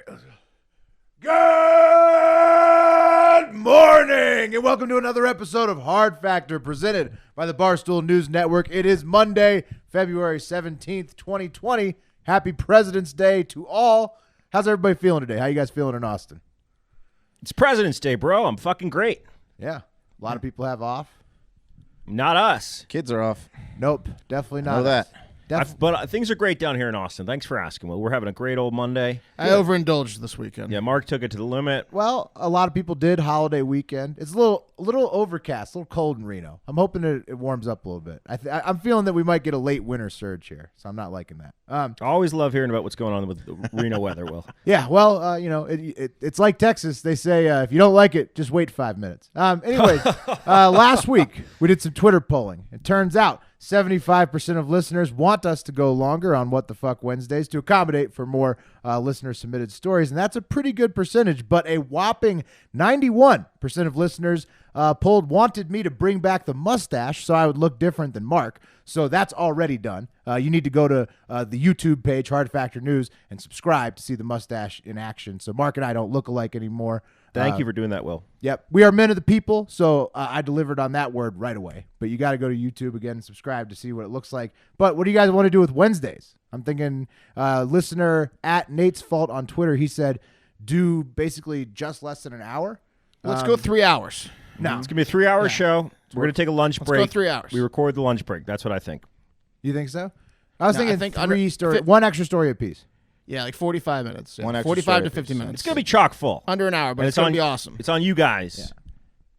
Good morning, and welcome to another episode of Hard Factor presented by the Barstool News Network. It is Monday, February 17th, 2020. Happy President's Day to all. How's everybody feeling today? How you guys feeling in Austin? It's President's Day, bro. I'm fucking great. Yeah, a lot of people have off. Not us. Kids are off. Nope, definitely not. Know that. But things are great down here in Austin. Thanks for asking. Well, we're having a great old Monday. I overindulged this weekend. Yeah, Mark took it to the limit. Well, a lot of people did holiday weekend. It's a little overcast, a little cold in Reno. I'm hoping it warms up a little bit. I'm feeling that we might get a late winter surge here, so I'm not liking that. I always love hearing about what's going on with the Reno weather, Will. Yeah, well, it's like Texas. They say if you don't like it, just wait 5 minutes. Anyways, last week we did some Twitter polling. It turns out 75% of listeners want us to go longer on What the Fuck Wednesdays to accommodate for more listener-submitted stories, and that's a pretty good percentage, but a whopping 91% of listeners polled wanted me to bring back the mustache so I would look different than Mark, so that's already done. You need to go to the YouTube page, Hard Factor News, and subscribe to see the mustache in action, so Mark and I don't look alike anymore. Thank you for doing that, Will. Yep. We are men of the people, so I delivered on that word right away. But you got to go to YouTube again and subscribe to see what it looks like. But what do you guys want to do with Wednesdays? I'm thinking listener at Nate's Fault on Twitter, he said, do basically just less than an hour. Let's go 3 hours. No. It's going to be a 3-hour show. We're going to take a lunch break. Let's go 3 hours. We record the lunch break. That's what I think. You think so? I was thinking under- one extra story apiece. Yeah, like 45 minutes. Yeah. One extra 45 to story 50 minutes. It's going to be chock full. Under an hour, but And it's going on- to be awesome. It's on you guys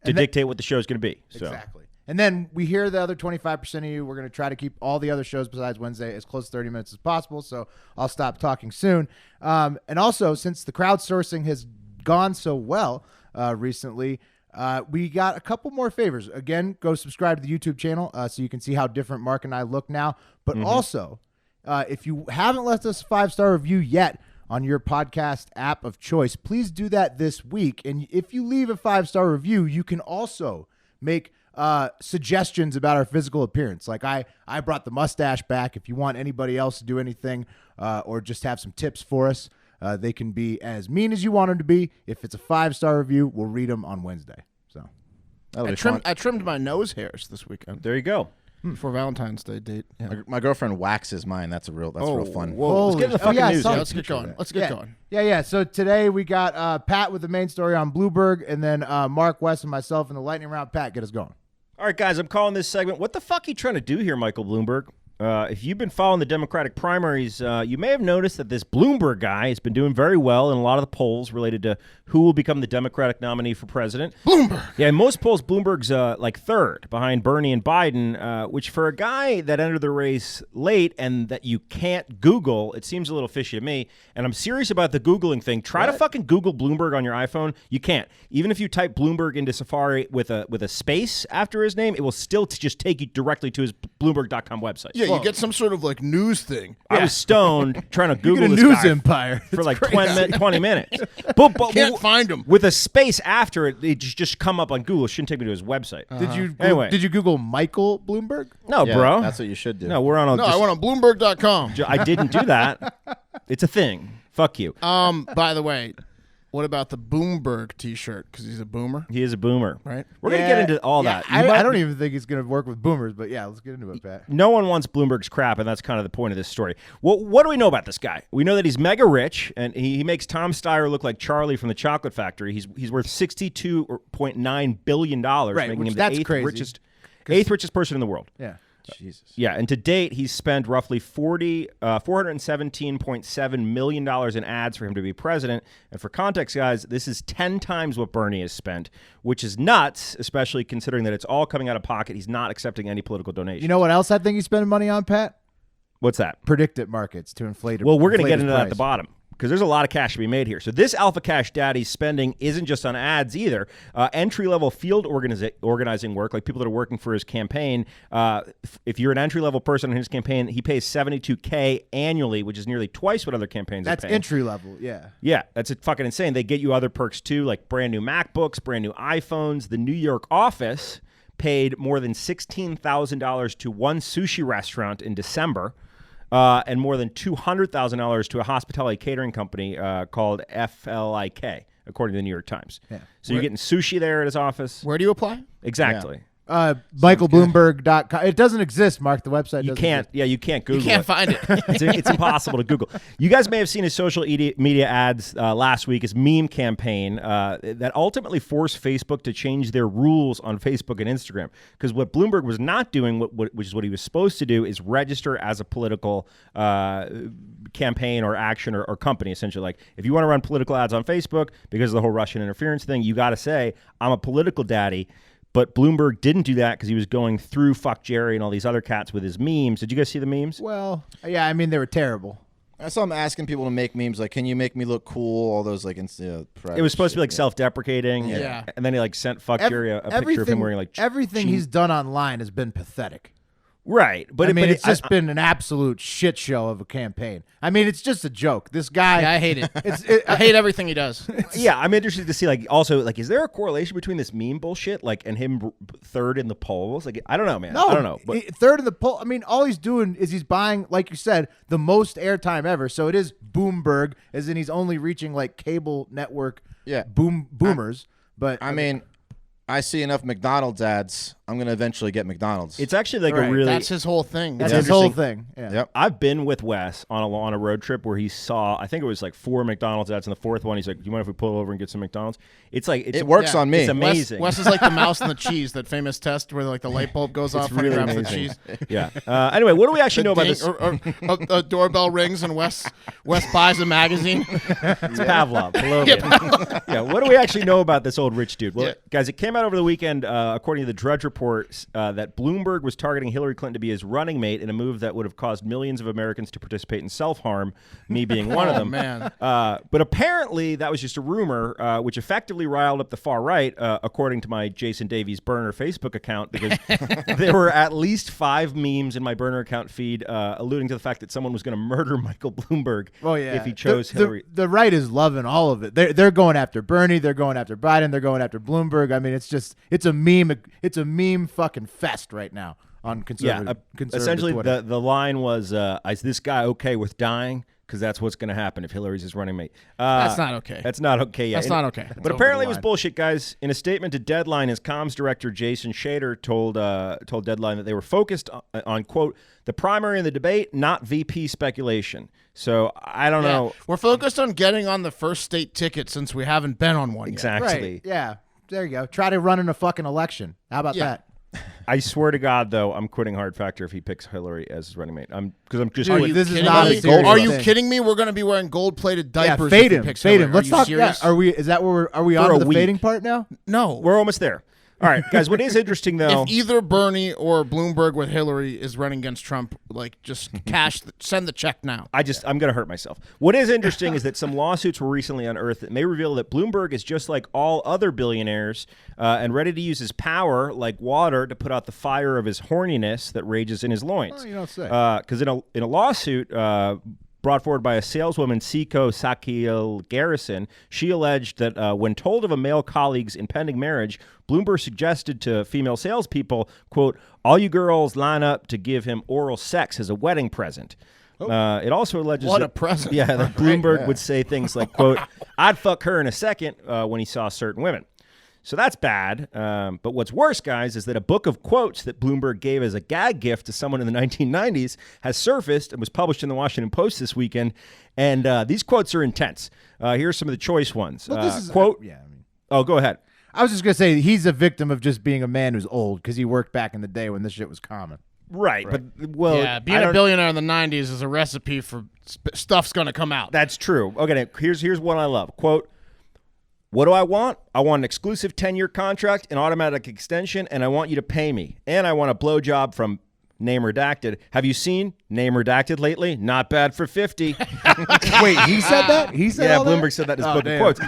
to dictate what the show's going to be. So. Exactly. And then we hear the other 25% of you. We're going to try to keep all the other shows besides Wednesday as close to 30 minutes as possible, so I'll stop talking soon. And also, since the crowdsourcing has gone so well recently, we got a couple more favors. Again, go subscribe to the YouTube channel so you can see how different Mark and I look now. But also, if you haven't left us a 5-star review yet on your podcast app of choice, please do that this week. And if you leave a 5-star review, you can also make suggestions about our physical appearance. Like I brought the mustache back. If you want anybody else to do anything or just have some tips for us, they can be as mean as you want them to be. If it's a 5-star review, we'll read them on Wednesday. So I trimmed my nose hairs this weekend There you go. for Valentine's Day date. Yeah. My girlfriend waxes mine. That's real fun. Whoa, let's get into the fucking news. Let's get going. Let's get going. Yeah. So today we got Pat with the main story on Bloomberg, and then Mark West and myself in the lightning round. Pat, get us going. All right, guys, I'm calling this segment, What the Fuck Are You Trying to Do Here, Michael Bloomberg? If you've been following the Democratic primaries, you may have noticed that this Bloomberg guy has been doing very well in a lot of the polls related to who will become the Democratic nominee for president. Bloomberg. Yeah, in most polls, Bloomberg's like third behind Bernie and Biden, which for a guy that entered the race late and that you can't Google, it seems a little fishy to me. And I'm serious about the Googling thing. Try to fucking Google Bloomberg on your iPhone. You can't. Even if you type Bloomberg into Safari with a space after his name, it will still just take you directly to his Bloomberg.com website. Yeah, you get some sort of like news thing. I was stoned trying to Google You get a this news guy empire for It's like crazy. 20 minutes. But Can't find him. with a space after it, it just come up on Google. It shouldn't take me to his website. Did you Google Michael Bloomberg? No, Yeah, bro. that's what you should do. No, we're on a. No, I went on Bloomberg.com. I didn't do that. It's a thing. Fuck you. By the way, what about the Bloomberg T-shirt? Because he's a boomer, He is a boomer. right? We're going to get into all that. You I might- don't even think it's going to work with boomers, but yeah, let's get into it, Pat. No one wants Bloomberg's crap, and that's kind of the point of this story. Well, what do we know about this guy? We know that he's mega rich, and he makes Tom Steyer look like Charlie from the Chocolate Factory. He's worth $62.9 billion, making which him the that's eighth crazy. eighth richest person in the world. Yeah. Jesus. Yeah, and to date, he's spent roughly $417.7 million in ads for him to be president. And for context, guys, this is 10 times what Bernie has spent, which is nuts, especially considering that it's all coming out of pocket. He's not accepting any political donations. You know what else I think he's spending money on, Pat? What's that? Predictive markets to inflate. Well, we're going to get his into that at price. the bottom, because there's a lot of cash to be made here. So this Alpha Cash Daddy's spending isn't just on ads either. Entry-level field organizing work, like people that are working for his campaign. If you're an entry-level person in his campaign, he pays $72K annually, which is nearly twice what other campaigns That's are paying. entry level, yeah. Yeah, that's fucking insane. They get you other perks too, like brand new MacBooks, brand new iPhones. The New York office paid more than $16,000 to one sushi restaurant in December. and more than $200,000 to a hospitality catering company called FLIK, according to the New York Times. Yeah. So you're getting sushi there at his office. Where do you apply? Exactly. MichaelBloomberg.com. It doesn't exist, Mark. The website doesn't exist. Yeah, you can't Google You can't it. find it. It's impossible to Google. You guys may have seen his social media ads last week, his meme campaign that ultimately forced Facebook to change their rules on Facebook and Instagram. Because what Bloomberg was not doing, which is what he was supposed to do, is register as a political campaign or action or company, essentially. Like, if you want to run political ads on Facebook because of the whole Russian interference thing, you got to say, I'm a political daddy. But Bloomberg didn't do that because he was going through Fuck Jerry and all these other cats with his memes. Did you guys see the memes? Well, yeah, I mean, they were terrible. I saw him asking people to make memes like, "Can you make me look cool?" All those like, it was supposed to be like self-deprecating. Yeah. And then he like sent Fuck Jerry a picture of him wearing like everything he's done online has been pathetic. Right, but I mean, it's just been an absolute shit show of a campaign. I mean, it's just a joke. This guy, Yeah, I hate it. I hate everything he does. Yeah, I'm interested to see like also like is there a correlation between this meme bullshit like and him third in the polls? Like I don't know, man. No, I don't know. But third in the poll. I mean, all he's doing is he's buying, like you said, the most airtime ever. So it is Bloomberg, as in he's only reaching like cable network boomers. But I mean, I see enough McDonald's ads. I'm going to eventually get McDonald's. it's actually like Right. a really That's his whole thing. that's Yeah. his whole Interesting. thing. Yeah. Yep. I've been with Wes on a road trip where he saw, I think it was like 4 McDonald's ads, and the fourth one he's like, "Do you mind if we pull over and get some McDonald's?" It's like It works on me. It's amazing. Wes is like the mouse and the cheese, that famous test where like the light bulb goes off when he really grabs the amazing. cheese. Yeah. Anyway, what do we actually know about Ding, this? or a doorbell rings and Wes buys a magazine. It's Pavlov. Pavlovian. Yeah. What do we actually know about this old rich dude? Well, guys, it came out over the weekend, according to the Drudge Report, that Bloomberg was targeting Hillary Clinton to be his running mate in a move that would have caused millions of Americans to participate in self-harm, me being one of them. Man. But apparently that was just a rumor, which effectively riled up the far right, according to my Jason Davies burner Facebook account, because there were at least 5 memes in my burner account feed alluding to the fact that someone was going to murder Michael Bloomberg if he chose Hillary. The right is loving all of it. They're going after Bernie. They're going after Biden. They're going after Bloomberg. I mean, it's a meme. It's a meme fucking fest right now on conservative. Essentially, Twitter. the line was, "Is this guy okay with dying? Because that's what's going to happen if Hillary's his running mate." That's not okay. That's not okay. Yeah, That's not okay. But apparently, it was bullshit, guys. In a statement to Deadline, his comms director Jason Shader told Deadline that they were focused on quote the primary in the debate, not VP speculation. So I don't know We're focused on getting on the first state ticket since we haven't been on one yet. exactly. right. Yeah. There you go. Try to run in a fucking election. How about that? I swear to God, though, I'm quitting Hard Factor if he picks Hillary as his running mate. Because I'm just. Dude, quitting. this is kidding not me? a serious Are you thing. kidding me? We're going to be wearing gold-plated diapers. Yeah, fade if he him. picks Fade Hillary. him. Let's Are you talk. serious? Yeah, is that where are we For on a to the week. fading part now? No. We're almost there. All right, guys. What is interesting though? If either Bernie or Bloomberg with Hillary is running against Trump, like just send the check now. I'm going to hurt myself. What is interesting is that some lawsuits were recently unearthed that may reveal that Bloomberg is just like all other billionaires and ready to use his power like water to put out the fire of his horniness that rages in his loins. Oh, you don't say. Because in a lawsuit brought forward by a saleswoman, Siko Sakil Garrison, she alleged that when told of a male colleague's impending marriage, Bloomberg suggested to female salespeople, quote, "All you girls line up to give him oral sex as a wedding present." It also alleges What that, a present. Yeah, that Bloomberg would say things like, quote, "I'd fuck her in a second," when he saw certain women. So that's bad. But what's worse, guys, is that a book of quotes that Bloomberg gave as a gag gift to someone in the 1990s has surfaced and was published in the Washington Post this weekend. And these quotes are intense. Here are some of the choice ones. Well, this is quote. yeah. I mean, Oh, go ahead. I was just gonna say he's a victim of just being a man who's old because he worked back in the day when this shit was common. Right. But, well, Yeah, being a billionaire in the 90s is a recipe for stuff's going to come out. That's true. Okay, now, here's one I love. Quote, "What do I want? I want an exclusive 10-year contract, an automatic extension, and I want you to pay me. And I want a blowjob from name redacted. Have you seen name redacted lately? Not bad for 50. Wait, he said that? He said Yeah, all that? Bloomberg said that in his book damn. of quotes.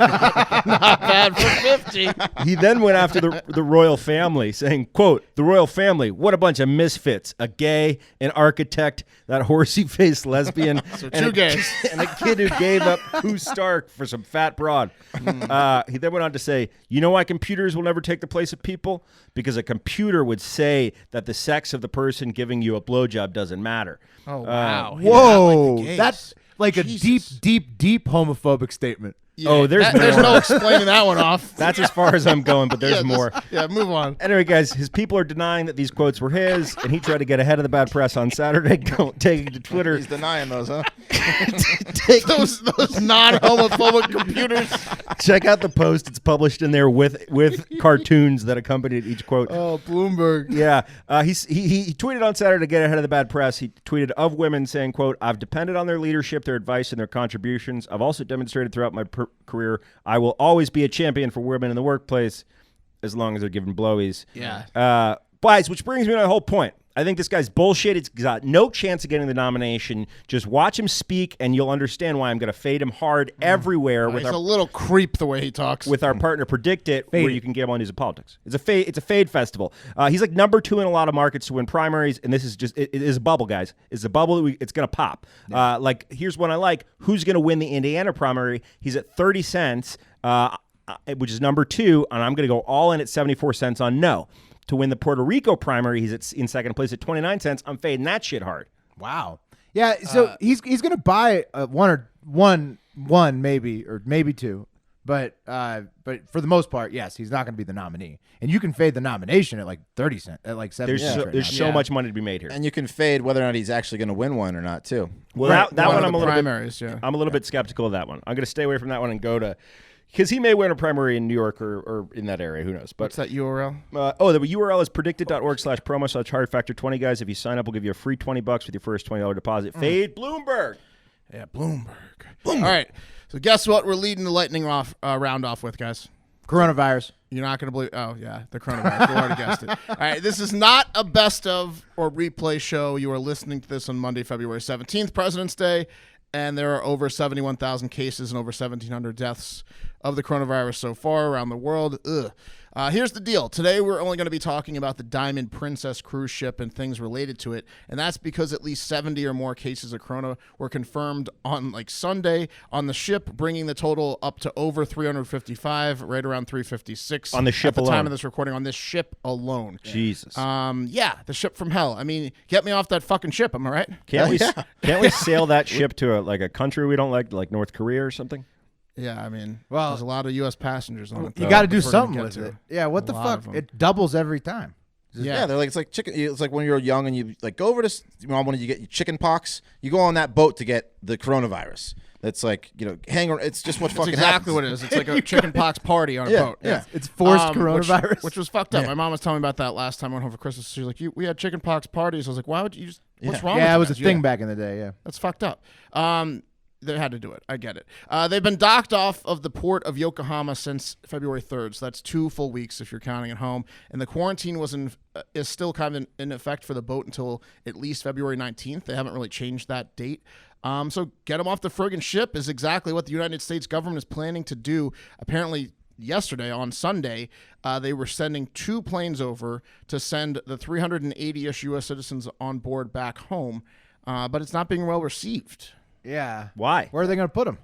Not bad for 50. He then went after the royal family, saying, quote, "The royal family, what a bunch of misfits. A gay, an architect, that horsey-faced lesbian, So and two a- gays. and a kid who gave up Pooh Stark for some fat broad." He then went on to say, "You know why computers will never take the place of people? Because a computer would say that the sex of the person giving you a blowjob doesn't matter. Oh wow! Whoa, gays. that's like Jesus. a deep homophobic statement. Yeah, Oh, there's there's more. no explaining that one off. That's as far as I'm going, but there's more. Move on. Anyway, guys, his people are denying that these quotes were his, and he tried to get ahead of the bad press on Saturday, taking to Twitter. He's denying those, huh? those non-homophobic computers. Check out the post. It's published in there with cartoons that accompanied each quote. Oh, Bloomberg. Yeah, he tweeted on Saturday to get ahead of the bad press. He tweeted of women saying, quote, "I've depended on their leadership, their advice, and their contributions. I've also demonstrated throughout my career I will always be a champion for women in the workplace as long as they're given blowies." Yeah. But which brings me to my whole point. I think this guy's bullshit. He's got no chance of getting the nomination. Just watch him speak, and you'll understand why I'm going to fade him hard everywhere He's a little creep the way he talks. with our partner Predict It, where you can get him on News of Politics. It's a fade festival. He's like number 2 in a lot of markets to win primaries, and this is just it is a bubble, guys. It's a bubble. It's going to pop. Like here's one I like. Who's going to win the Indiana primary? He's at 30 cents, which is number 2, and I'm going to go all in at 74 cents on no. To win the Puerto Rico primary, he's in second place at 29 cents. I'm fading that shit hard. Wow. Yeah. So he's going to buy one maybe or maybe 2, but for the most part, yes, he's not going to be the nominee. And you can fade the nomination at like 30 cents, at like 70 cents. There's so much money to be made here. And you can fade whether or not he's actually going to win one or not, too. Well, that one I'm a little primaries, bit. I'm a little bit skeptical of that one. I'm going to stay away from that one and go to. Because he may win a primary in New York or in that area. Who knows? But what's that URL? The URL is predicted.org/promo/hardfactor20, guys. If you sign up, we'll give you a free $20 with your first $20 deposit. Fade Bloomberg. Yeah, Bloomberg. All right. So guess what we're leading the lightning round off with, guys? Coronavirus. You're not going to believe. Oh, yeah, the coronavirus. You already guessed it. All right, this is not a best of or replay show. You are listening to this on Monday, February 17th, President's Day, and there are over 71,000 cases and over 1,700 deaths of the coronavirus so far around the world. Here's the deal. Today, we're only going to be talking about the Diamond Princess cruise ship and things related to it, and that's because at least 70 or more cases of corona were confirmed on Sunday on the ship, bringing the total up to over 355, right around 356 on the ship at the alone. time of this recording. On this ship alone. Jesus. Yeah, the ship from hell. I mean, get me off that fucking ship. Am I right? Can't we sail that ship to a country we don't like North Korea or something? Yeah, I mean, well, there's a lot of U.S. passengers on it. You got to do something with it. Yeah, what the fuck? It doubles every time. Yeah, they're like, it's like chicken. It's like when you're young and you go over to when you get chicken pox, you go on that boat to get the coronavirus. That's like, hang around. It's just what fucking exactly happens. what it is. It's like a chicken pox party on a boat. Yeah. It's forced coronavirus. Which was fucked up. My mom was telling me about that last time I went home for Christmas. She was like, we had chicken pox parties. I was like, why would you just, what's wrong with Yeah, you it was a guys? thing back in the day, yeah. That's fucked up. They had to do it. I get it. They've been docked off of the port of Yokohama since February 3rd, so that's 2 full weeks if you're counting at home. And the quarantine is still kind of in effect for the boat until at least February 19th. They haven't really changed that date. So get them off the friggin' ship is exactly what the United States government is planning to do. Apparently, yesterday, on Sunday, they were sending 2 planes over to send the 380-ish U.S. citizens on board back home, but it's not being well received. Yeah. Why? Where are they going to put him?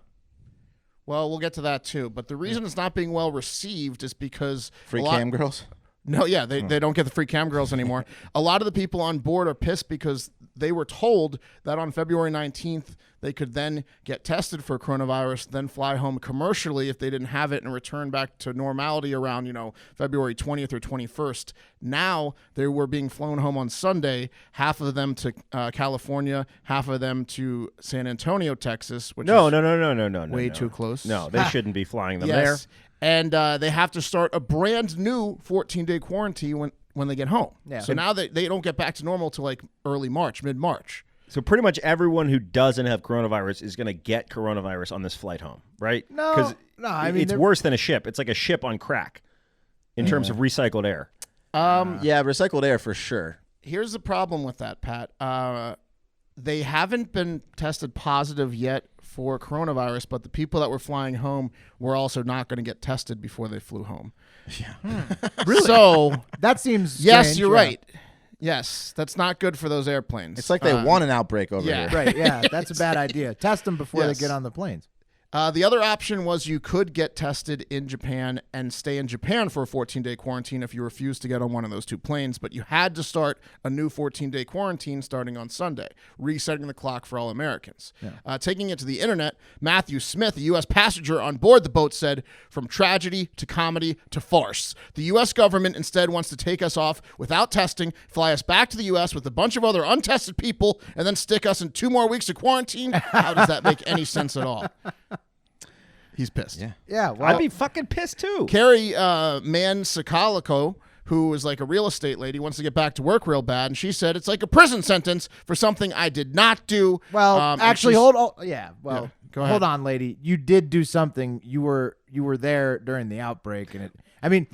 Well, we'll get to that too. But the reason it's not being well received is because Free cam girls? No, yeah, they don't get the free cam girls anymore. A lot of the people on board are pissed because they were told that on February 19th they could then get tested for coronavirus, then fly home commercially if they didn't have it and return back to normality around, February 20th or 21st. Now they were being flown home on Sunday, half of them to California, half of them to San Antonio, Texas, which No. is way too close. No, they shouldn't be flying them Yes. And they have to start a brand new 14-day quarantine when they get home. Yeah. So now they don't get back to normal till early March, mid-March. So pretty much everyone who doesn't have coronavirus is going to get coronavirus on this flight home, right? No, I mean, it's worse than a ship. It's like a ship on crack in terms of recycled air. Yeah, recycled air for sure. Here's the problem with that, Pat. They haven't been tested positive yet for coronavirus, but the people that were flying home were also not going to get tested before they flew home. Yeah. Really? So that seems yes, strange, you're yeah. right. Yes, that's not good for those airplanes. It's like they want an outbreak over yeah. here. Right, yeah, that's a bad idea. Test them before Yes. they get on the planes. The other option was you could get tested in Japan and stay in Japan for a 14-day quarantine if you refused to get on one of those two planes, but you had to start a new 14-day quarantine starting on Sunday, resetting the clock for all Americans. Taking it to the internet, Matthew Smith, a U.S. passenger on board the boat, said, "From tragedy to comedy to farce. The U.S. government instead wants to take us off without testing, fly us back to the U.S. with a bunch of other untested people, and then stick us in 2 more weeks of quarantine? How does that make any sense at all?" He's pissed. Yeah, well, I'd be fucking pissed too. Carrie Mansakalico, who is like a real estate lady, wants to get back to work real bad, and she said it's like a prison sentence for something I did not do. well, actually, hold hold on. Yeah, well, go ahead. hold on, lady. You did do something. You were there during the outbreak, and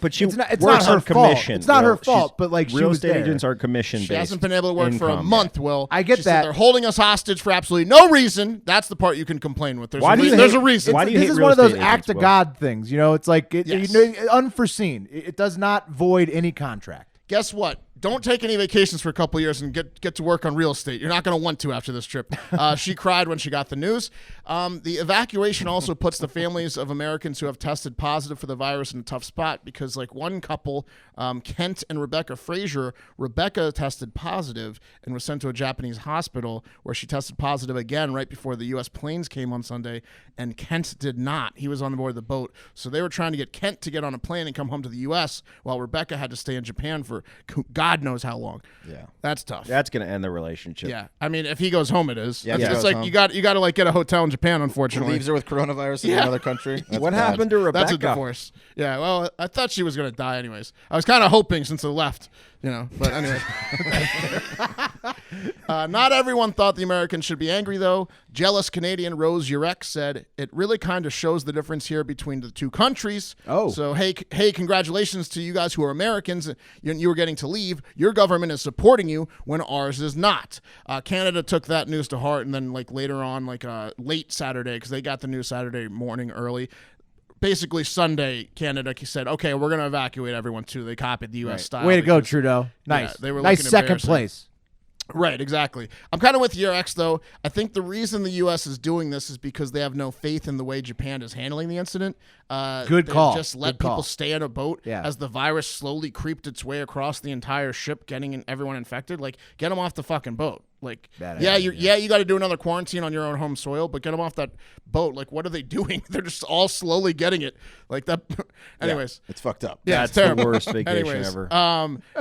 But she it's not works her on fault. commission. It's not Will. her fault, She's- but like she real was estate there. agents are commission She based. hasn't been able to work for a income. month, Will. I get She said that. they're holding us hostage for absolutely no reason. That's the part you can complain with. There's Why a do you reason. There's hate- a reason. why do you This hate is real one of those estate act agents, of Will? God things. You know, it's like Yes. unforeseen. It does not void any contract. Guess what? Don't take any vacations for a couple years and get to work on real estate. You're not going to want to after this trip. She cried when she got the news. The evacuation also puts the families of Americans who have tested positive for the virus in a tough spot because, like one couple, Kent and Rebecca Frazier, Rebecca tested positive and was sent to a Japanese hospital where she tested positive again right before the U.S. planes came on Sunday, and Kent did not. He was on board the boat. So they were trying to get Kent to get on a plane and come home to the U.S. while Rebecca had to stay in Japan for God knows how long. Yeah. That's tough. That's going to end the relationship. Yeah, I mean, if he goes home, it is. Yeah, It's if he it's goes like home. you got to like get a hotel in Japan. Unfortunately, Leaves her with coronavirus in Yeah. another country. That's What bad. happened to Rebecca? That's a divorce. Yeah, well, I thought she was gonna die anyways. I was kind of hoping since it left, But anyway, not everyone thought the Americans should be angry though. Jealous Canadian Rose Urek said it really kind of shows the difference here between the two countries. Oh. So hey, congratulations to you guys who are Americans. You were getting to leave. Your government is supporting you when ours is not. Canada took that news to heart, and then like later on, like late Saturday, because they got the news Saturday morning early. Basically, Sunday, Canada said, "Okay, we're going to evacuate everyone too." They copied the U.S. style. Way to go, because- Trudeau. Nice. they were nice looking second embarrassing. place. Right, exactly. I'm kind of with your ex, though. I think the reason the U.S. is doing this is because they have no faith in the way Japan is handling the incident. Good They've call. Just let Good call. people stay in a boat Yeah. as the virus slowly creeped its way across the entire ship, getting everyone infected. Like, get them off the fucking boat. Like, Bad yeah, idea. you got to do another quarantine on your own home soil, but get them off that boat. Like, what are they doing? They're just all slowly getting it. Like that. Anyways. It's fucked up. Yeah, That's it's terrible. the worst vacation Anyways, ever.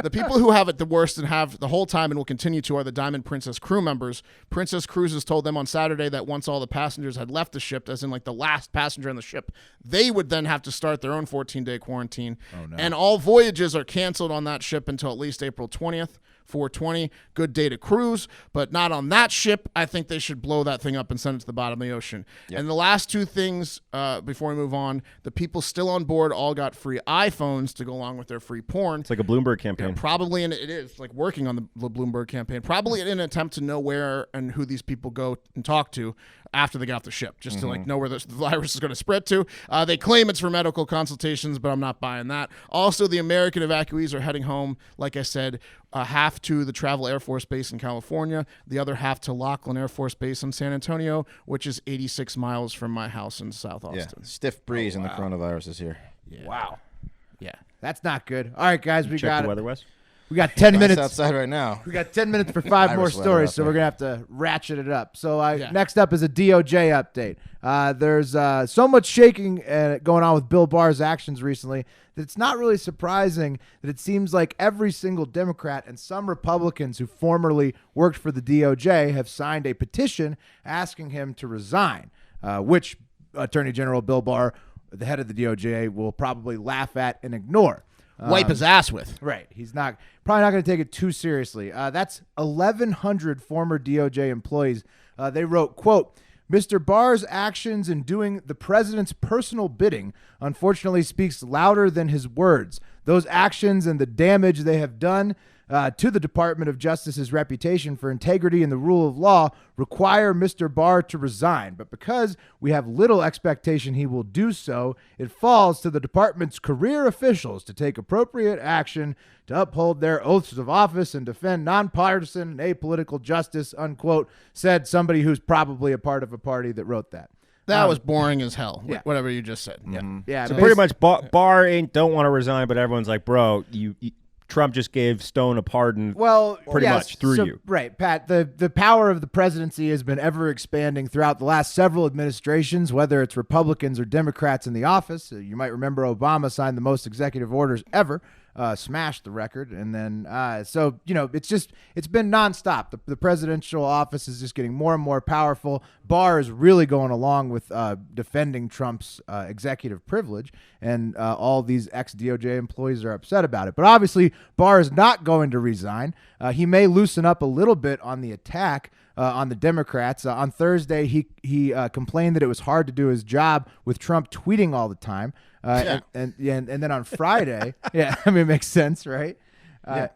The people who have it the worst and have the whole time and will continue to are the Diamond Princess crew members. Princess Cruises told them on Saturday that once all the passengers had left the ship, as in like the last passenger on the ship, they would then have to start their own 14-day quarantine. Oh, no. And all voyages are canceled on that ship until at least April 20th. 420, good day to cruise, but not on that ship. I think they should blow that thing up and send it to the bottom of the ocean. Yep. And the last two things before we move on, the people still on board all got free iPhones to go along with their free porn. It's like a Bloomberg campaign. Probably, and it is like working on the Bloomberg campaign, probably in an attempt to know where and who these people go and talk to after they get off the ship, just to like know where the virus is going to spread to. They claim it's for medical consultations, but I'm not buying that. Also, the American evacuees are heading home, like I said, half to the Travel Air Force Base in California, the other half to Laughlin Air Force Base in San Antonio, which is 86 miles from my house in South Yeah. Austin. Stiff breeze and the coronavirus is here. Yeah. Wow. Yeah. That's not good. All right, guys, we Check got the weather, Wes. We got 10 Nice minutes. outside right now. We got 10 minutes for 5 more Irish weather stories, out so there. we're going to have to ratchet it up. So Yeah. next up is a DOJ update. There's so much shaking going on with Bill Barr's actions recently that it's not really surprising that it seems like every single Democrat and some Republicans who formerly worked for the DOJ have signed a petition asking him to resign, which Attorney General Bill Barr, the head of the DOJ, will probably laugh at and ignore. Wipe his ass with. Right. He's probably not going to take it too seriously. That's 1,100 former DOJ employees. They wrote, quote, Mr. Barr's actions in doing the president's personal bidding unfortunately speaks louder than his words. Those actions and the damage they have done to the Department of Justice's reputation for integrity and the rule of law require Mr. Barr to resign. But because we have little expectation he will do so, it falls to the department's career officials to take appropriate action to uphold their oaths of office and defend nonpartisan and apolitical justice, unquote, said somebody who's probably a part of a party that wrote that. That was boring as hell. Yeah. Whatever you just said. Yeah, So pretty much, Barr don't want to resign, but everyone's like, bro, Trump just gave Stone a pardon. Well, pretty much through you. Right, Pat. The power of the presidency has been ever expanding throughout the last several administrations, whether it's Republicans or Democrats in the office. You might remember Obama signed the most executive orders ever, smashed the record, and then so it's been nonstop. The presidential office is just getting more and more powerful. Barr is really going along with defending Trump's executive privilege, and all these ex-DOJ employees are upset about it. But obviously, Barr is not going to resign. He may loosen up a little bit on the attack on the Democrats. On Thursday, he complained that it was hard to do his job with Trump tweeting all the time. And then on Friday, it makes sense, right? And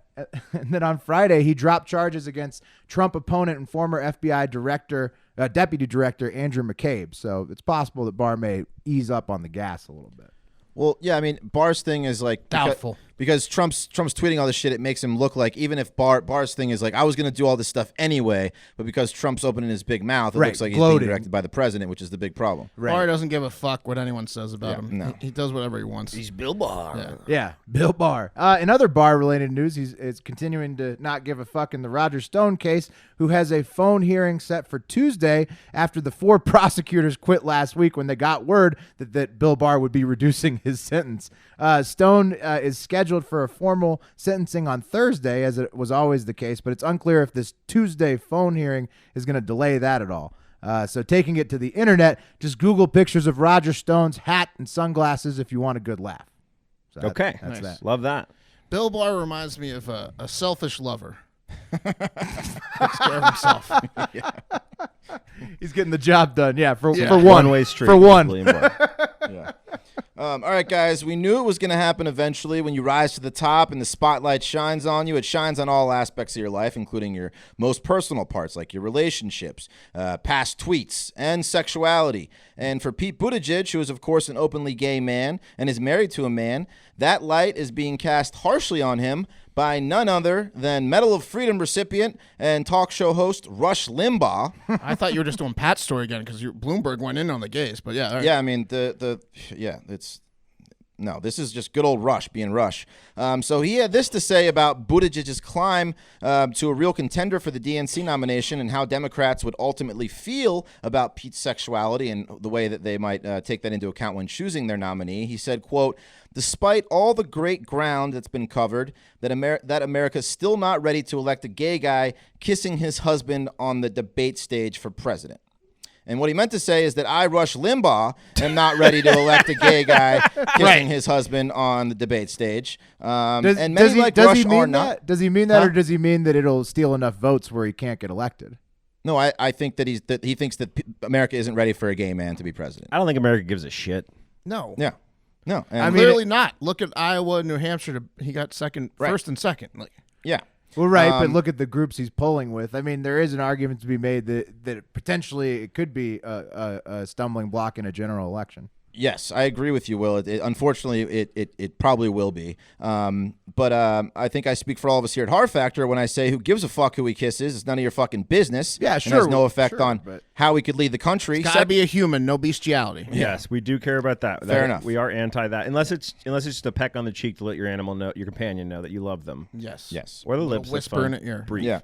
then on Friday, he dropped charges against Trump opponent and former FBI deputy director Andrew McCabe. So it's possible that Barr may ease up on the gas a little bit. Well, yeah, I mean, Barr's thing is like doubtful because Trump's tweeting all this shit. It makes him look like even if Barr's thing is like I was going to do all this stuff anyway, but because Trump's opening his big mouth, it looks like he's being directed by the president, which is the big problem. Right. Barr doesn't give a fuck what anyone says about him. No. He does whatever he wants. He's Bill Barr. Yeah, Bill Barr. In other Barr-related news, is continuing to not give a fuck in the Roger Stone case, who has a phone hearing set for Tuesday after the 4 prosecutors quit last week when they got word that Bill Barr would be reducing his sentence. Stone is scheduled for a formal sentencing on Thursday, as it was always the case, but it's unclear if this Tuesday phone hearing is going to delay that at all. So taking it to the internet, just Google pictures of Roger Stone's hat and sunglasses if you want a good laugh. So Okay. that's Nice. that. Love that. Bill Barr reminds me of a selfish lover. Takes care of himself. He's getting the job done. Yeah, for One one. way street. For one. William Barr. All right, guys, we knew it was going to happen eventually. When you rise to the top and the spotlight shines on you, it shines on all aspects of your life, including your most personal parts, like your relationships, past tweets, and sexuality. And for Pete Buttigieg, who is, of course, an openly gay man and is married to a man, that light is being cast harshly on him by none other than Medal of Freedom recipient and talk show host Rush Limbaugh. I thought you were just doing Pat's story again because Bloomberg went in on the gays, but yeah. All right. Yeah, I mean, this is just good old Rush being Rush. So he had this to say about Buttigieg's climb to a real contender for the DNC nomination and how Democrats would ultimately feel about Pete's sexuality and the way that they might take that into account when choosing their nominee. He said, quote, "Despite all the great ground that's been covered, that America's still not ready to elect a gay guy kissing his husband on the debate stage for president." And what he meant to say is that I, Rush Limbaugh, am not ready to elect a gay guy kissing his husband on the debate stage. And many like Rush are not. Does he mean that, or does he mean that it'll steal enough votes where he can't get elected? No, I think that he thinks that America isn't ready for a gay man to be president. I don't think America gives a shit. No. Yeah. No. And I mean, clearly not. Look at Iowa and New Hampshire. He got first and second. Yeah. Well, right, but look at the groups he's polling with. I mean, there is an argument to be made that potentially it could be a stumbling block in a general election. Yes, I agree with you, Will. Unfortunately, it probably will be. But I think I speak for all of us here at Hard Factor when I say who gives a fuck who he kisses. It's none of your fucking business. Yeah, and sure. has no effect on how we could lead the country. It's gotta be a human, no bestiality. Yes, we do care about that. Fair enough. We are anti that, unless it's just a peck on the cheek to let your companion know that you love them. Yes. Or the lips. Whisper in it ear. Brief. Yeah.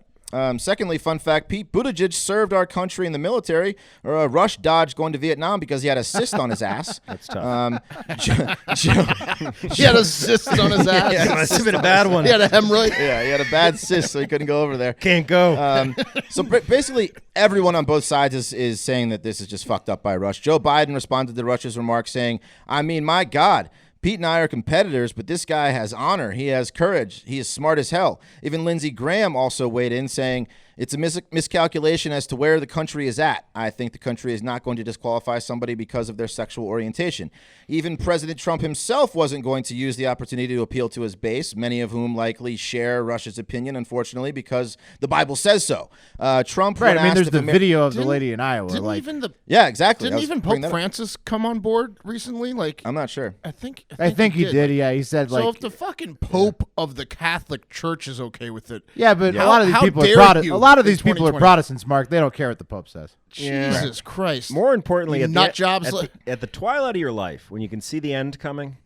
Secondly, fun fact, Pete Buttigieg served our country in the military. Rush dodged going to Vietnam because he had a cyst on his ass. That's tough. He had a cyst on his ass. Yeah, Must have been a bad one. He had a hemorrhoid. Yeah, he had a bad cyst, so he couldn't go over there. Can't go. So basically, everyone on both sides is saying that this is just fucked up by Rush. Joe Biden responded to Rush's remarks saying, I mean, my God, Pete and I are competitors, but this guy has honor. He has courage. He is smart as hell. Even Lindsey Graham also weighed in saying, it's a miscalculation as to where the country is at. I think the country is not going to disqualify somebody because of their sexual orientation. Even President Trump himself wasn't going to use the opportunity to appeal to his base, many of whom likely share Rush's opinion, unfortunately, because the Bible says so. Trump, Right, I mean, there's if the video of the lady in Iowa. Yeah, exactly. Didn't even Pope Francis come on board recently? I'm not sure. I think he did. Yeah, he said so if the fucking Pope of the Catholic Church is okay with it, yeah, but how- a lot of these how people are dare you? a lot lot of these people are 2020. Protestants, Mark. They don't care what the Pope says. Jesus Christ. More importantly, at nut the, jobs at the twilight of your life, when you can see the end coming,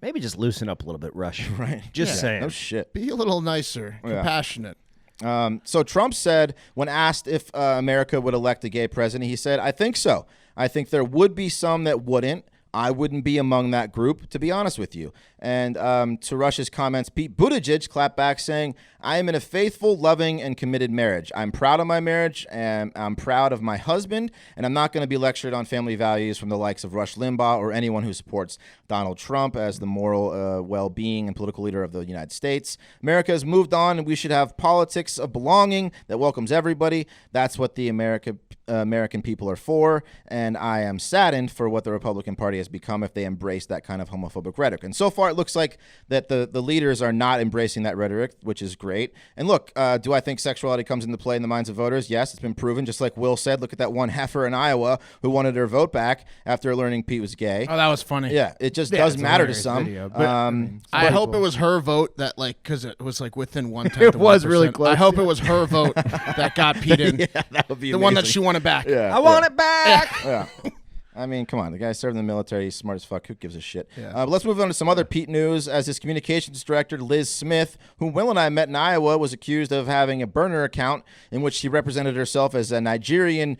maybe just loosen up a little bit, Rush. Right. Just saying. No shit. Be a little nicer, compassionate. So Trump said, when asked if America would elect a gay president, he said, "I think so. I think there would be some that wouldn't. I wouldn't be among that group, to be honest with you." And to Rush's comments, Pete Buttigieg clapped back saying, "I am in a faithful, loving, and committed marriage. I'm proud of my marriage, and I'm proud of my husband, and I'm not going to be lectured on family values from the likes of Rush Limbaugh or anyone who supports Donald Trump as the moral well-being and political leader of the United States. America has moved on, and we should have politics of belonging that welcomes everybody. That's what the American people are for, and I am saddened for what the Republican Party has become if they embrace that kind of homophobic rhetoric." And so far, it looks like that the leaders are not embracing that rhetoric, which is great. And look, do I think sexuality comes into play in the minds of voters? Yes, it's been proven. Just like Will said, look at that one heifer in Iowa who wanted her vote back after learning Pete was gay. Oh, that was funny. Yeah, it just does it's a matter to hilarious some. video, but, I hope it was her vote that, because it was within 1/10 It of was 1%. really close. I hope it was her vote that got Pete in. Yeah, that would be the one that amazing. she wanted back. Yeah, I want it back. Yeah. I mean, come on. The guy served in the military. He's smart as fuck. Who gives a shit? But let's move on to some other Pete news. As his communications director, Liz Smith, whom Will and I met in Iowa, was accused of having a burner account in which she represented herself as a Nigerian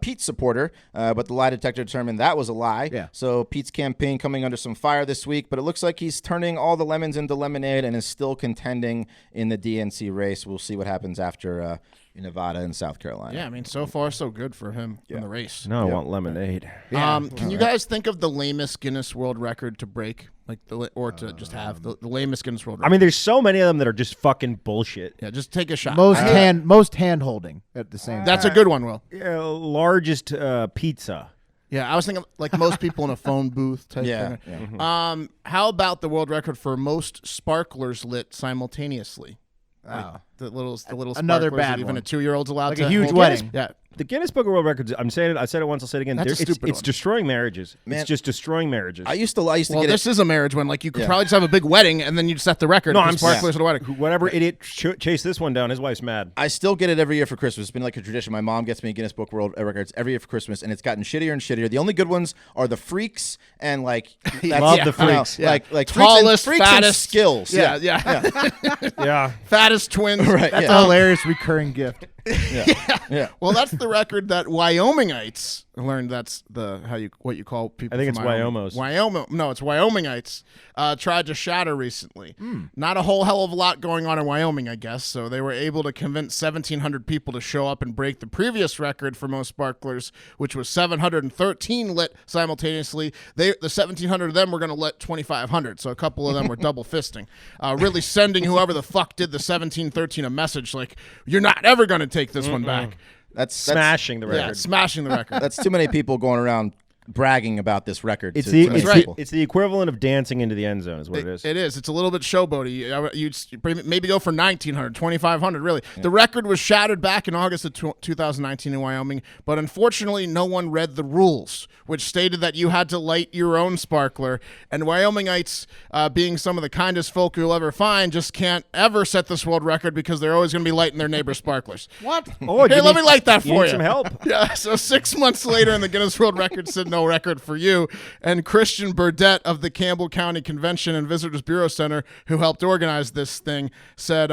Pete supporter. But the lie detector determined that was a lie. Yeah. So Pete's campaign coming under some fire this week. But it looks like he's turning all the lemons into lemonade and is still contending in the DNC race. We'll see what happens after Nevada and South Carolina. Yeah, I mean, so far so good for him in the race. No, I want lemonade. Can you guys think of the lamest Guinness World Record to break, or to just have the lamest Guinness World Record? I mean, there's so many of them that are just fucking bullshit. Yeah, just take a shot. Most hand holding at the same time. That's a good one, Will. Largest pizza. Yeah, I was thinking like most people in a phone booth type Yeah, thing. How about the world record for most sparklers lit simultaneously? Wow. The little Another sparklers bad that even one. a 2-year-old's allowed Like to a huge hold. wedding. Yeah. The Guinness Book of World Records, I'm saying it, I said it once, I'll say it again. That's a stupid it's one. destroying marriages. Man. It's just destroying marriages. I used to Well, get this is a marriage one. Like you could Yeah. probably just have a big wedding and then you set the record. No, for I'm sparklers at a wedding. Whatever idiot chased this one down, his wife's mad. I still get it every year for Christmas. It's been like a tradition. My mom gets me Guinness Book World Records every year for Christmas, and it's gotten shittier and shittier. The only good ones are the freaks and like that's, Love the you know, freaks. Yeah. like Tallest, freaks and fattest. skills. Yeah. Yeah. Fattest twins. Right. That's Yeah. a hilarious recurring gift. Yeah. Well, that's the record that Wyomingites learned. That's what you call people. I think from it's Wyoming. No, it's Wyomingites. Tried to shatter recently. Not a whole hell of a lot going on in Wyoming, I guess. So they were able to convince 1,700 people to show up and break the previous record for most sparklers, which was 713 lit simultaneously. The 1,700 of them were going to lit 2,500. So a couple of them were double fisting, really sending whoever the fuck did the 1713 a message like, "You're not ever going to take this one back." That's Smashing the Yeah, record. smashing the record. That's too many people going around bragging about this record. It's to the other it's, people. it's the equivalent of dancing into the end zone is what it is. It is. It's a little bit showboaty. You'd maybe go for 1,900, 2,500, really. Yeah. The record was shattered back in August of 2019 in Wyoming, but unfortunately no one read the rules, which stated that you had to light your own sparkler, and Wyomingites, being some of the kindest folk you'll ever find, just can't ever set this world record because they're always going to be lighting their neighbor's sparklers. What? Oh, Here, let me light that for need you. some help. Yeah, so 6 months later in the Guinness World Record said no record for you. And Christian Burdett of the Campbell County Convention and Visitors Bureau Center, who helped organize this thing, said,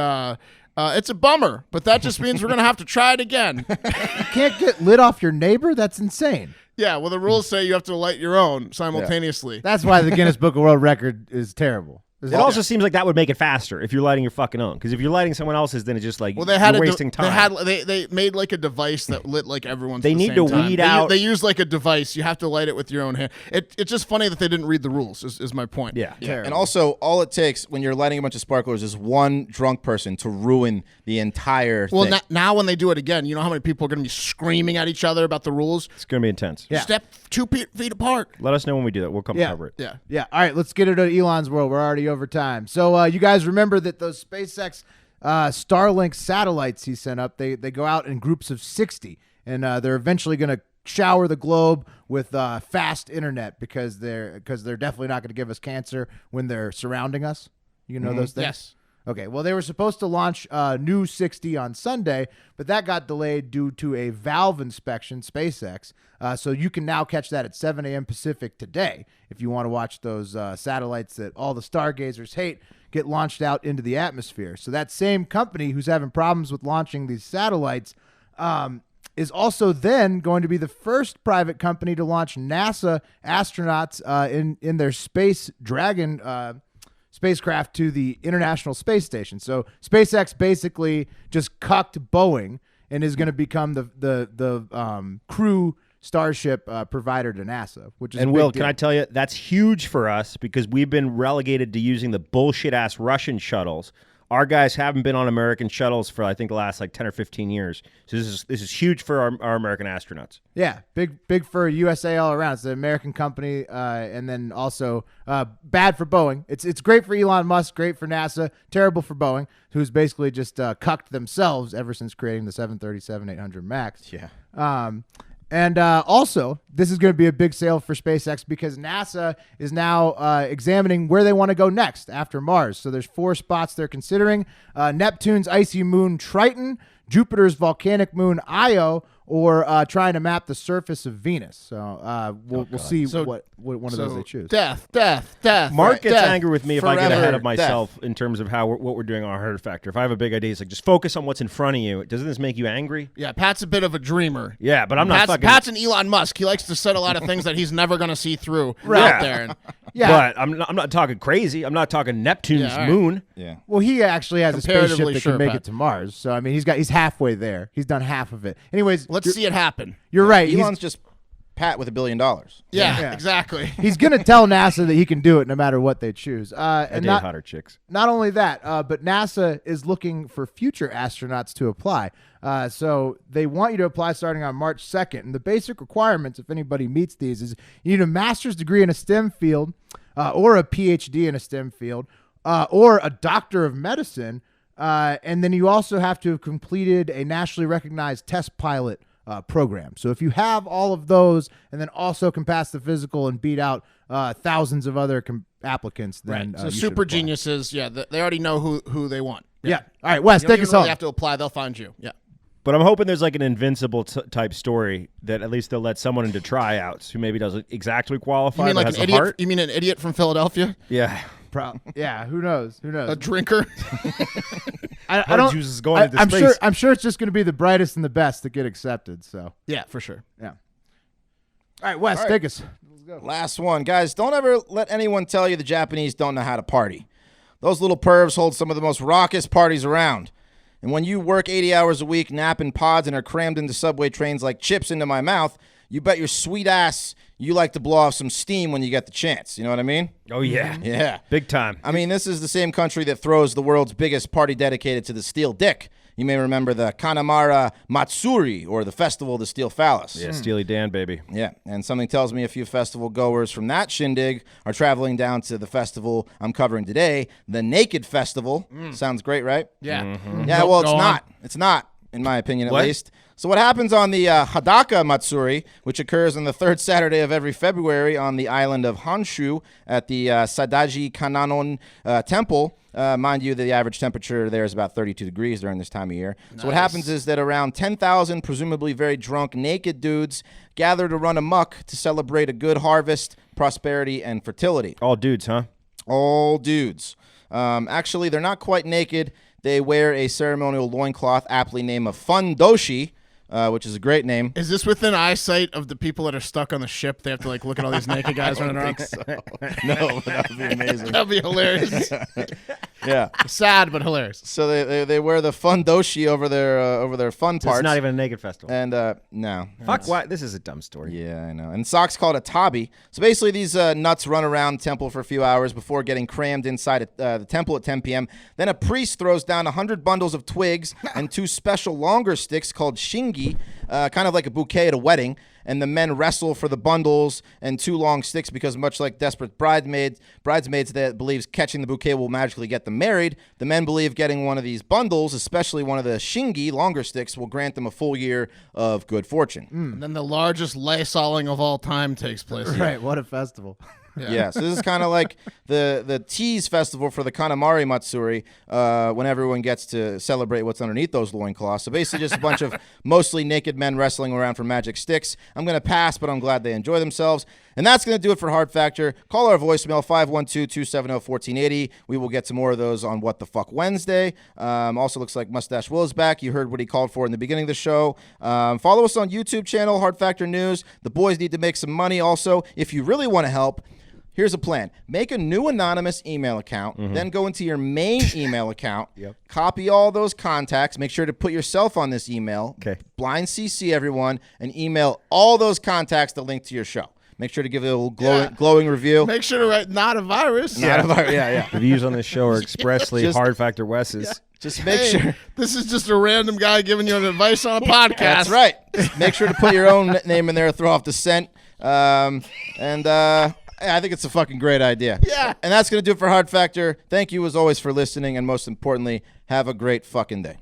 it's a bummer, but that just means we're going to have to try it again. You can't get lit off your neighbor? That's insane. Yeah, well, the rules say you have to light your own simultaneously. That's why the Guinness Book of World Record is terrible. It also seems like that would make it faster if you're lighting your fucking own. Because if you're lighting someone else's, then it's just like you're wasting time. They made like a device that lit like everyone's. They at the need same to time. weed out. They use like a device. You have to light it with your own hand. It's just funny that they didn't read the rules. Is my point. Yeah. And also, all it takes when you're lighting a bunch of sparklers is one drunk person to ruin the entire thing. Well, now when they do it again, you know how many people are going to be screaming at each other about the rules? It's going to be intense. Yeah. Step 2 feet apart. Let us know when we do that. We'll come cover it. Yeah. Yeah. All right, let's get into Elon's world. We're already over time. So you guys remember that those SpaceX Starlink satellites he sent up, they go out in groups of 60, and they're eventually going to shower the globe with fast internet because they're definitely not going to give us cancer when they're surrounding us. You know those things? Yes. Okay, well, they were supposed to launch new 60 on Sunday, but that got delayed due to a valve inspection, SpaceX. So you can now catch that at 7 a.m. Pacific today if you want to watch those satellites that all the stargazers hate get launched out into the atmosphere. So that same company who's having problems with launching these satellites is also then going to be the first private company to launch NASA astronauts in their Space Dragon spacecraft to the International Space Station. So SpaceX basically just cucked Boeing and is going to become the crew Starship provider to NASA, which is And a big Will, deal. can I tell you, that's huge for us because we've been relegated to using the bullshit-ass Russian shuttles. Our guys haven't been on American shuttles for, I think, the last 10 or 15 years. So this is huge for our American astronauts. Yeah, big for USA all around. It's an American company, and then also bad for Boeing. It's great for Elon Musk, great for NASA, terrible for Boeing, who's basically just cucked themselves ever since creating the 737-800 MAX. Yeah. And also, this is going to be a big sale for SpaceX because NASA is now examining where they want to go next after Mars. So there's 4 spots they're considering: Neptune's icy moon Triton, Jupiter's volcanic moon Io, or trying to map the surface of Venus. So we'll see what one of those they choose. Death. Mark gets death, angry with me if I get forever, ahead of myself in terms of what we're doing on our herd factor. If I have a big idea, it's like, just focus on what's in front of you. Doesn't this make you angry? Yeah, Pat's a bit of a dreamer. Yeah, but I'm not fucking... Pat's an Elon Musk. He likes to set a lot of things that he's never going to see through Right. out there. And, Yeah. But I'm not talking crazy. I'm not talking Neptune's Yeah, all right. moon. Yeah. Well, he actually has a spaceship Comparatively that sure, can make Pat. it to Mars. So I mean, he's halfway there. He's done half of it. Anyways, let's see it happen. you're right. Elon's just Pat with $1 billion. Yeah, exactly. He's going to tell NASA that he can do it no matter what they choose. I And date hotter chicks. not only that, but NASA is looking for future astronauts to apply. So they want you to apply starting on March 2nd. And the basic requirements, if anybody meets these, is you need a master's degree in a STEM field or a PhD in a STEM field or a doctor of medicine. And then you also have to have completed a nationally recognized test pilot program. So if you have all of those and then also can pass the physical and beat out thousands of other applicants, then So you should super apply. geniuses, they already know who they want. Yeah. All right, Wes, You don't take us even really home. have to apply. They'll find you. Yeah. But I'm hoping there's like an invincible type story that at least they'll let someone into tryouts who maybe doesn't exactly qualify. You mean but like has an the idiot? heart. You mean an idiot from Philadelphia? Yeah. Yeah, who knows? Who knows? A drinker? I don't. juice is going into I'm space. sure it's just going to be the brightest and the best that get accepted. So Yeah, for sure. yeah. All right, Wes, All right. take us. Last one. Guys, don't ever let anyone tell you the Japanese don't know how to party. Those little pervs hold some of the most raucous parties around. And when you work 80 hours a week, nap in pods, and are crammed into subway trains like chips into my mouth, you bet your sweet ass you like to blow off some steam when you get the chance. You know what I mean? Oh, yeah. Yeah. Big time. I mean, this is the same country that throws the world's biggest party dedicated to the steel dick. You may remember the Kanamara Matsuri, or the Festival of the Steel Phallus. Yeah, Steely Dan, baby. Yeah, and something tells me a few festival goers from that shindig are traveling down to the festival I'm covering today, the Naked Festival. Sounds great, right? Yeah. Yeah, well, it's not. It's not, in my opinion, at What? least. So what happens on the Hadaka Matsuri, which occurs on the third Saturday of every February on the island of Honshu at the Sadaji Kananon Temple, mind you, the average temperature there is about 32 degrees during this time of year. So what happens is that around 10,000 presumably very drunk naked dudes gather to run amok to celebrate a good harvest, prosperity, and fertility. All dudes, huh? All dudes. Actually, they're not quite naked. They wear a ceremonial loincloth aptly named a fundoshi, which is a great name. Is this within eyesight of the people that are stuck on the ship? They have to look at all these naked guys running around. No, but that would be amazing. That'd be hilarious. Yeah. Sad but hilarious. So they wear the fundoshi over their fun So parts. it's not even a naked festival. And no. Fuck, why? This is a dumb story. Yeah, I know. And socks called a tabi. So basically, these nuts run around the temple for a few hours before getting crammed inside the temple at 10 p.m. Then a priest throws down 100 bundles of twigs and 2 special longer sticks called shingi, kind of like a bouquet at a wedding. And the men wrestle for the bundles and 2 long sticks because, much like desperate bridesmaids that believes catching the bouquet will magically get them married, the men believe getting one of these bundles, especially one of the shingi, longer sticks, will grant them a full year of good fortune. And then the largest lysoling of all time takes place. Right, what a festival. Yeah, so this is kind of like the tease festival for the Kanamari Matsuri, when everyone gets to celebrate what's underneath those loincloths. So basically just a bunch of mostly naked men wrestling around for magic sticks. I'm going to pass, but I'm glad they enjoy themselves. And that's going to do it for Hard Factor. Call our voicemail, 512-270-1480. We will get some more of those on What the Fuck Wednesday. Also looks like Mustache Will is back. You heard what he called for in the beginning of the show. Follow us on YouTube channel, Hard Factor News. The boys need to make some money also. If you really want to help, here's a plan. Make a new anonymous email account, then go into your main email account, copy all those contacts, make sure to put yourself on this email, blind CC everyone, and email all those contacts the link to your show. Make sure to give it a little glowing review. Make sure to write not a virus. Not a virus. Yeah. The views on this show are expressly Hard Factor Wes's. Yeah. Just make sure. This is just a random guy giving you an advice on a podcast. That's right. Make sure to put your own name in there, throw off the scent. I think it's a fucking great idea. Yeah. And that's going to do it for Hard Factor. Thank you, as always, for listening. And most importantly, have a great fucking day.